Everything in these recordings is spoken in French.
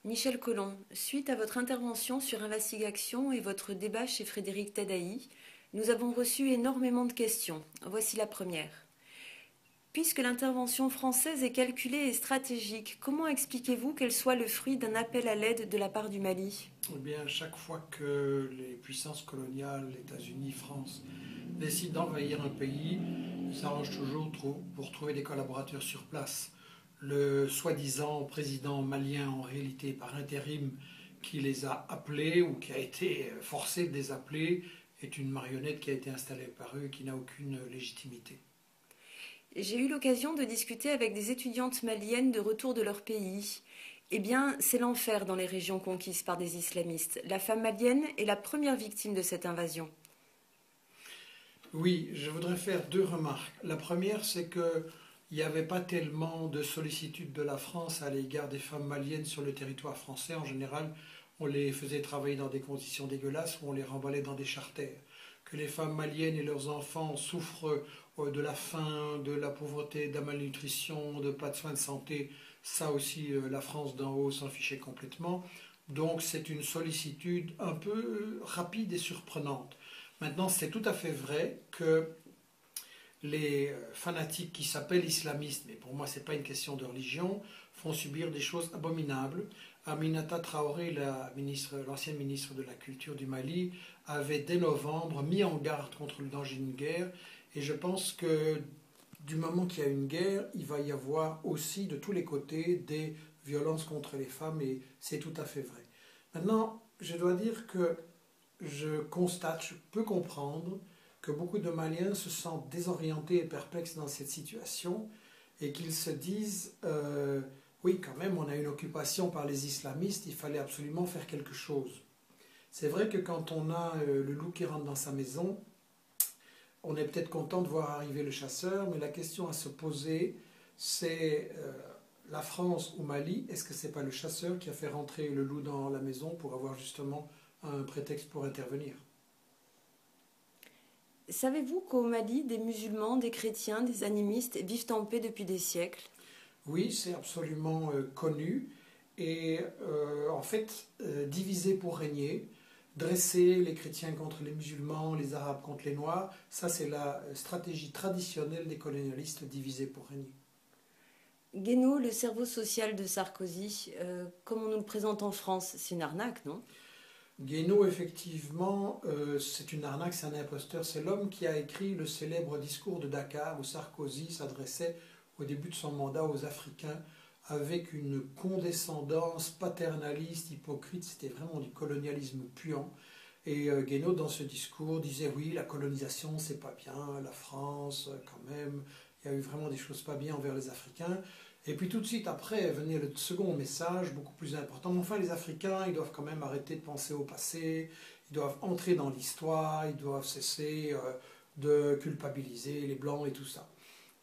Michel Collomb, suite à votre intervention sur Investigation et votre débat chez Frédéric Tadaï, nous avons reçu énormément de questions. Voici la première. Puisque l'intervention française est calculée et stratégique, comment expliquez-vous qu'elle soit le fruit d'un appel à l'aide de la part du Mali? Eh bien, chaque fois que les puissances coloniales, États-Unis, France, décident d'envahir un pays, ils s'arrangent toujours pour trouver des collaborateurs sur place. Le soi-disant président malien, en réalité par intérim, qui les a appelés ou qui a été forcé de les appeler, est une marionnette qui a été installée par eux et qui n'a aucune légitimité. J'ai eu l'occasion de discuter avec des étudiantes maliennes de retour de leur pays. Eh bien, c'est l'enfer dans les régions conquises par des islamistes. La femme malienne est la première victime de cette invasion. Oui, je voudrais faire deux remarques. La première, c'est que il n'y avait pas tellement de sollicitude de la France à l'égard des femmes maliennes sur le territoire français. En général, on les faisait travailler dans des conditions dégueulasses ou on les remballait dans des charters. Que les femmes maliennes et leurs enfants souffrent de la faim, de la pauvreté, de la malnutrition, de pas de soins de santé, ça aussi, la France d'en haut s'en fichait complètement. Donc c'est une sollicitude un peu rapide et surprenante. Maintenant, c'est tout à fait vrai que les fanatiques qui s'appellent islamistes, mais pour moi ce n'est pas une question de religion, font subir des choses abominables. Aminata Traoré, l'ancienne ministre de la Culture du Mali, avait dès novembre mis en garde contre le danger d'une guerre. Et je pense que du moment qu'il y a une guerre, il va y avoir aussi de tous les côtés des violences contre les femmes, et c'est tout à fait vrai. Maintenant, je dois dire que je constate, je peux comprendre que beaucoup de Maliens se sentent désorientés et perplexes dans cette situation et qu'ils se disent oui, quand même, on a une occupation par les islamistes, il fallait absolument faire quelque chose. C'est vrai que quand on a le loup qui rentre dans sa maison, on est peut-être content de voir arriver le chasseur, mais la question à se poser, c'est la France ou Mali, est-ce que c'est pas le chasseur qui a fait rentrer le loup dans la maison pour avoir justement un prétexte pour intervenir? Savez-vous qu'au Mali, des musulmans, des chrétiens, des animistes vivent en paix depuis des siècles? Oui, c'est absolument connu. Et en fait, diviser pour régner, dresser les chrétiens contre les musulmans, les arabes contre les noirs, ça c'est la stratégie traditionnelle des colonialistes, diviser pour régner. Guénaud, le cerveau social de Sarkozy, comme on nous le présente en France, c'est une arnaque, non? Guénaud, effectivement, c'est une arnaque, c'est un imposteur. C'est l'homme qui a écrit le célèbre discours de Dakar où Sarkozy s'adressait au début de son mandat aux Africains avec une condescendance paternaliste, hypocrite. C'était vraiment du colonialisme puant. Et Guénaud, dans ce discours, disait oui, la colonisation, c'est pas bien, la France, quand même, il y a eu vraiment des choses pas bien envers les Africains. Et puis tout de suite après venait le second message, beaucoup plus important. Mais enfin, les Africains, ils doivent quand même arrêter de penser au passé, ils doivent entrer dans l'histoire, ils doivent cesser de culpabiliser les Blancs et tout ça.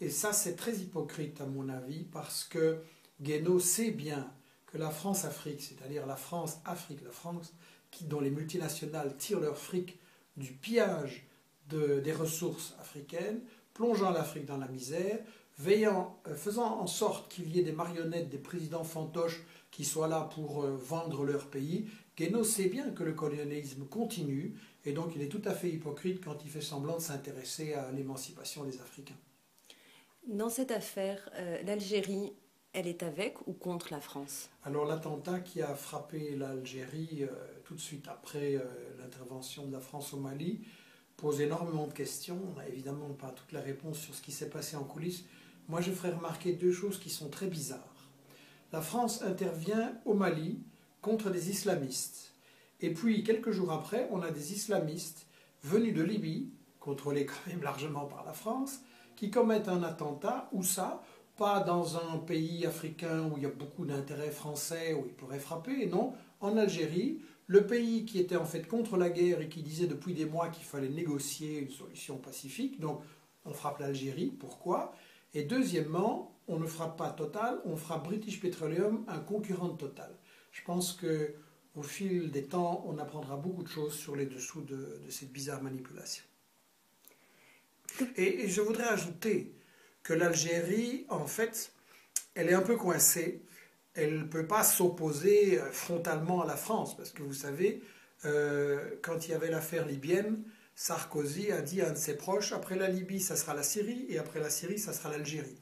Et ça, c'est très hypocrite à mon avis, parce que Guénaud sait bien que la France-Afrique, c'est-à-dire la France-Afrique, la France dont les multinationales tirent leur fric du pillage des ressources africaines, plongeant l'Afrique dans la misère, faisant en sorte qu'il y ait des marionnettes, des présidents fantoches qui soient là pour vendre leur pays. Guénaud sait bien que le colonialisme continue, et donc il est tout à fait hypocrite quand il fait semblant de s'intéresser à l'émancipation des Africains. Dans cette affaire, l'Algérie, elle est avec ou contre la France? Alors l'attentat qui a frappé l'Algérie tout de suite après l'intervention de la France au Mali pose énormément de questions. On n'a évidemment pas toutes les réponses sur ce qui s'est passé en coulisses. Moi, je ferai remarquer deux choses qui sont très bizarres. La France intervient au Mali contre des islamistes. Et puis, quelques jours après, on a des islamistes venus de Libye, contrôlés quand même largement par la France, qui commettent un attentat, où ça, pas dans un pays africain où il y a beaucoup d'intérêts français, où ils pourraient frapper, non, en Algérie, le pays qui était en fait contre la guerre et qui disait depuis des mois qu'il fallait négocier une solution pacifique. Donc, on frappe l'Algérie. Pourquoi? Et deuxièmement, on ne frappe pas Total, on frappe British Petroleum, un concurrent de Total. Je pense qu'au fil des temps, on apprendra beaucoup de choses sur les dessous de cette bizarre manipulation. Et je voudrais ajouter que l'Algérie, en fait, elle est un peu coincée elle ne peut pas s'opposer frontalement à la France, parce que vous savez, quand il y avait l'affaire libyenne, Sarkozy a dit à un de ses proches, après la Libye, ça sera la Syrie, et après la Syrie, ça sera l'Algérie.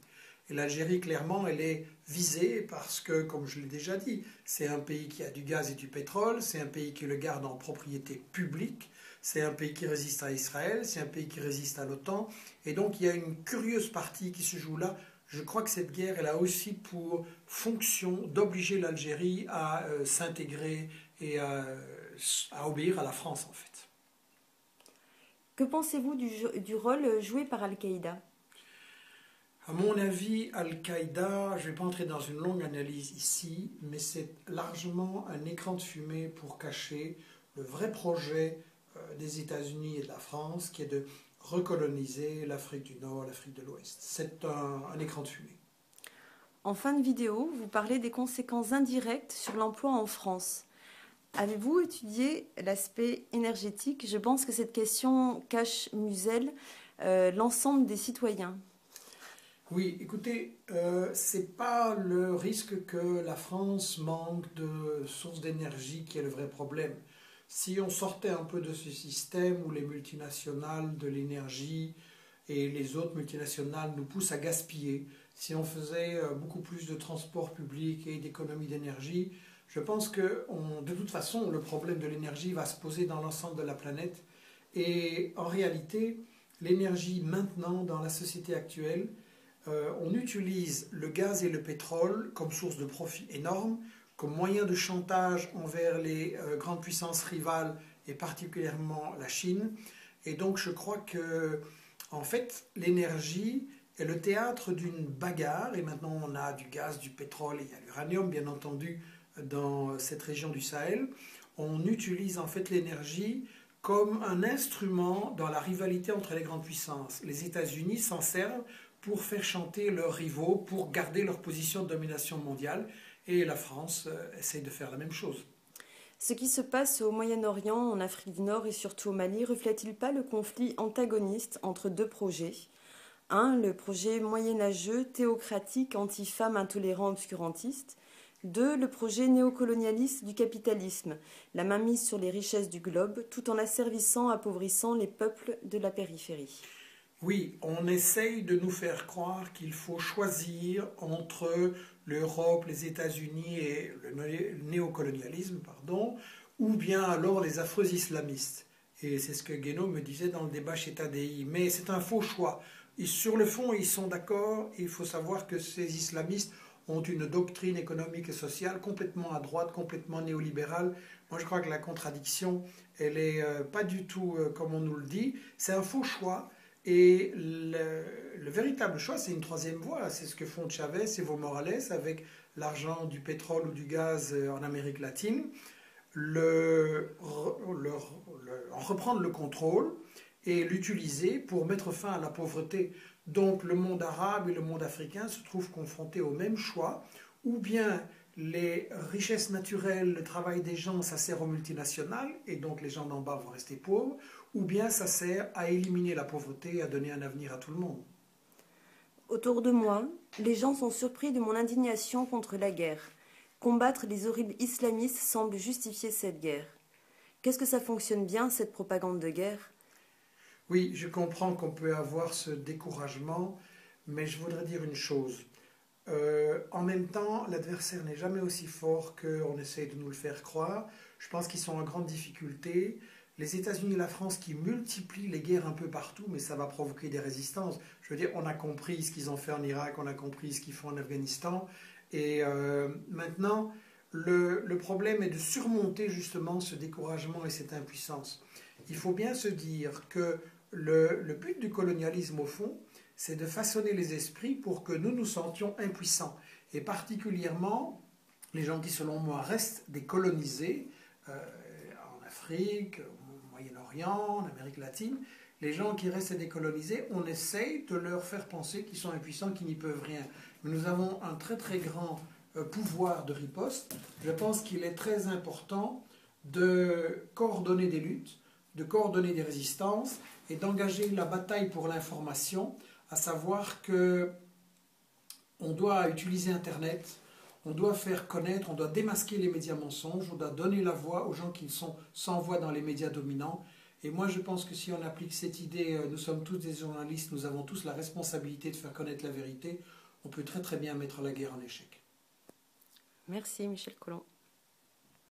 Et l'Algérie, clairement, elle est visée parce que, comme je l'ai déjà dit, c'est un pays qui a du gaz et du pétrole, c'est un pays qui le garde en propriété publique, c'est un pays qui résiste à Israël, c'est un pays qui résiste à l'OTAN. Et donc, il y a une curieuse partie qui se joue là. Je crois que cette guerre, elle a aussi pour fonction d'obliger l'Algérie à s'intégrer et à obéir à la France, en fait. Que pensez-vous du rôle joué par Al-Qaïda? À mon avis, Al-Qaïda, je ne vais pas entrer dans une longue analyse ici, mais c'est largement un écran de fumée pour cacher le vrai projet des États-Unis et de la France, qui est de recoloniser l'Afrique du Nord, l'Afrique de l'Ouest. C'est un écran de fumée. En fin de vidéo, vous parlez des conséquences indirectes sur l'emploi en France. Avez-vous étudié l'aspect énergétique? Je pense que cette question muselle l'ensemble des citoyens. Oui, écoutez, c'est pas le risque que la France manque de sources d'énergie qui est le vrai problème. Si on sortait un peu de ce système où les multinationales de l'énergie et les autres multinationales nous poussent à gaspiller, si on faisait beaucoup plus de transport public et d'économie d'énergie, je pense que de toute façon, le problème de l'énergie va se poser dans l'ensemble de la planète. Et en réalité, l'énergie maintenant, dans la société actuelle, on utilise le gaz et le pétrole comme source de profit énorme, comme moyen de chantage envers les grandes puissances rivales et particulièrement la Chine. Et donc je crois que, en fait, l'énergie est le théâtre d'une bagarre. Et maintenant on a du gaz, du pétrole et il y a l'uranium, bien entendu, dans cette région du Sahel. On utilise en fait l'énergie comme un instrument dans la rivalité entre les grandes puissances. Les États-Unis s'en servent pour faire chanter leurs rivaux, pour garder leur position de domination mondiale. Et la France essaye de faire la même chose. Ce qui se passe au Moyen-Orient, en Afrique du Nord et surtout au Mali, reflète-t-il pas le conflit antagoniste entre deux projets? Un, le projet moyenâgeux, théocratique, anti-femme, intolérant, obscurantiste. Deux, le projet néocolonialiste du capitalisme, la mainmise sur les richesses du globe, tout en asservissant, appauvrissant les peuples de la périphérie. Oui, on essaye de nous faire croire qu'il faut choisir entre l'Europe, les États-Unis et le néocolonialisme, pardon, ou bien alors les affreux islamistes. Et c'est ce que Guénaud me disait dans le débat chez Tadei. Mais c'est un faux choix. Sur le fond, ils sont d'accord. Il faut savoir que ces islamistes ont une doctrine économique et sociale complètement à droite, complètement néolibérale. Moi, je crois que la contradiction, elle n'est pas du tout comme on nous le dit. C'est un faux choix. Et le véritable choix, c'est une troisième voie. C'est ce que font Chavez et Evo Morales avec l'argent du pétrole ou du gaz en Amérique latine. En reprendre le contrôle et l'utiliser pour mettre fin à la pauvreté. Donc le monde arabe et le monde africain se trouvent confrontés au même choix, ou bien les richesses naturelles, le travail des gens, ça sert aux multinationales, et donc les gens d'en bas vont rester pauvres, ou bien ça sert à éliminer la pauvreté et à donner un avenir à tout le monde. Autour de moi, les gens sont surpris de mon indignation contre la guerre. Combattre les horribles islamistes semble justifier cette guerre. Qu'est-ce que ça fonctionne bien, cette propagande de guerre? Oui, je comprends qu'on peut avoir ce découragement, mais je voudrais dire une chose. En même temps, l'adversaire n'est jamais aussi fort qu'on essaye de nous le faire croire. Je pense qu'ils sont en grande difficulté. Les États-Unis et la France qui multiplient les guerres un peu partout, mais ça va provoquer des résistances. Je veux dire, on a compris ce qu'ils ont fait en Irak, on a compris ce qu'ils font en Afghanistan. Et maintenant, le problème est de surmonter justement ce découragement et cette impuissance. Il faut bien se dire que le but du colonialisme, au fond, c'est de façonner les esprits pour que nous nous sentions impuissants. Et particulièrement, les gens qui, selon moi, restent décolonisés, en Afrique, au Moyen-Orient, en Amérique latine, les gens qui restent décolonisés, on essaye de leur faire penser qu'ils sont impuissants, qu'ils n'y peuvent rien. Mais nous avons un très très grand pouvoir de riposte. Je pense qu'il est très important de coordonner des luttes, de coordonner des résistances et d'engager la bataille pour l'information, à savoir que on doit utiliser Internet, On doit faire connaître, on doit démasquer les médias mensonges, on doit donner la voix aux gens qui sont sans voix dans les médias dominants. Et moi, je pense que si on applique cette idée, nous sommes tous des journalistes, nous avons tous la responsabilité de faire connaître la vérité, on peut très très bien mettre la guerre en échec. Merci Michel Collomb.